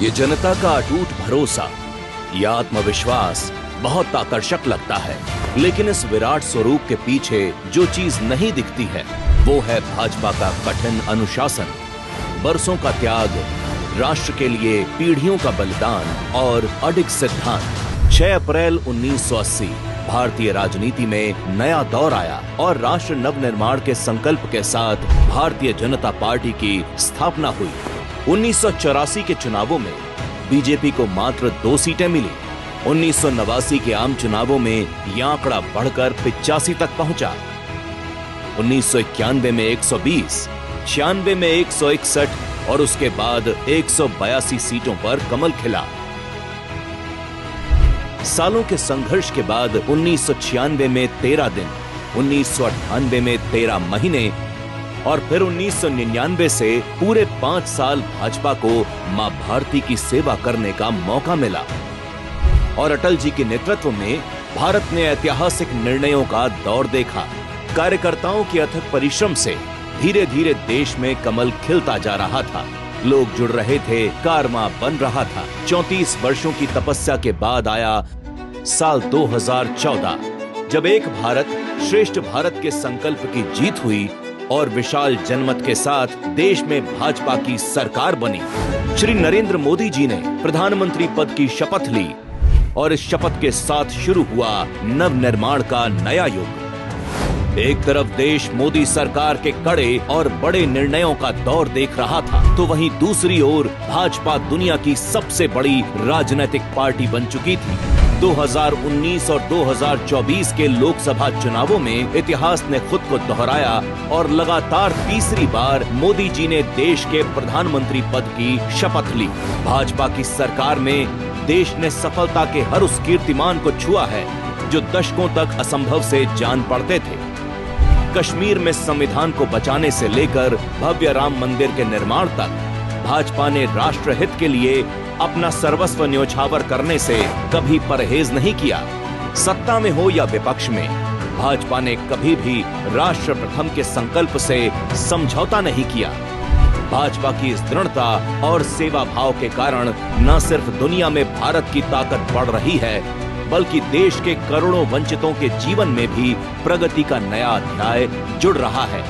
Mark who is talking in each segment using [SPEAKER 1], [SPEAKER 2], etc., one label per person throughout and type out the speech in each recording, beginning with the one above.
[SPEAKER 1] ये जनता का अटूट भरोसा, ये आत्मविश्वास बहुत आकर्षक लगता है, लेकिन इस विराट स्वरूप के पीछे जो चीज नहीं दिखती है वो है भाजपा का कठिन अनुशासन, बरसों का त्याग, राष्ट्र के लिए पीढ़ियों का बलिदान और अडिग सिद्धांत। 6 अप्रैल 1980 भारतीय राजनीति में नया दौर आया और राष्ट्र नवनिर्माण के संकल्प के साथ भारतीय जनता पार्टी की स्थापना हुई। 1984 के चुनावों में बीजेपी को मात्र 2 सीटें मिली। 1989 के आम चुनावों में यह आंकड़ा बढ़कर 85 तक पहुंचा। 1991 में 120, 96 में 161 और उसके बाद 182 सीटों पर कमल खिला। सालों के संघर्ष के बाद 1996 में 13 दिन, 1998 में 13 महीने और फिर 1999 से पूरे 5 साल भाजपा को मां भारती की सेवा करने का मौका मिला और अटल जी के नेतृत्व में भारत ने ऐतिहासिक निर्णयों का दौर देखा। कार्यकर्ताओं के अथक परिश्रम से धीरे धीरे देश में कमल खिलता जा रहा था, लोग जुड़ रहे थे, कारवां बन रहा था। 34 वर्षों की तपस्या के बाद आया साल 2014, जब एक भारत श्रेष्ठ भारत के संकल्प की जीत हुई और विशाल जनमत के साथ देश में भाजपा की सरकार बनी। श्री नरेंद्र मोदी जी ने प्रधानमंत्री पद की शपथ ली और इस शपथ के साथ शुरू हुआ नवनिर्माण का नया युग। एक तरफ देश मोदी सरकार के कड़े और बड़े निर्णयों का दौर देख रहा था, तो वहीं दूसरी ओर भाजपा दुनिया की सबसे बड़ी राजनीतिक पार्टी बन चुकी थी। 2019 और 2024 के लोकसभा चुनावों में इतिहास ने खुद को दोहराया और लगातार तीसरी बार मोदी जी ने देश के प्रधानमंत्री पद की शपथ ली। भाजपा की सरकार में देश ने सफलता के हर उस कीर्तिमान को छुआ है जो दशकों तक असंभव से जान पड़ते थे। कश्मीर में संविधान को बचाने से लेकर भव्य राम मंदिर के निर्माण तक भाजपा ने राष्ट्रहित के लिए अपना सर्वस्व न्योछावर करने से कभी परहेज नहीं किया। सत्ता में हो या विपक्ष में, भाजपा ने कभी भी राष्ट्र प्रथम के संकल्प से समझौता नहीं किया। भाजपा की इस दृढ़ता और सेवा भाव के कारण न सिर्फ दुनिया में भारत की ताकत बढ़ रही है, बल्कि देश के करोड़ों वंचितों के जीवन में भी प्रगति का नया अध्याय जुड़ रहा है।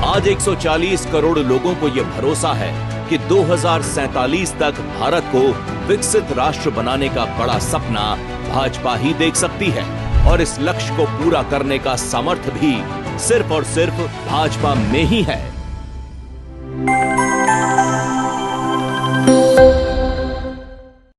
[SPEAKER 1] आज 140 करोड़ लोगों को यह भरोसा है कि 2047 तक भारत को विकसित राष्ट्र बनाने का बड़ा सपना भाजपा ही देख सकती है और इस लक्ष्य को पूरा करने का सामर्थ्य भी सिर्फ और सिर्फ भाजपा में ही है।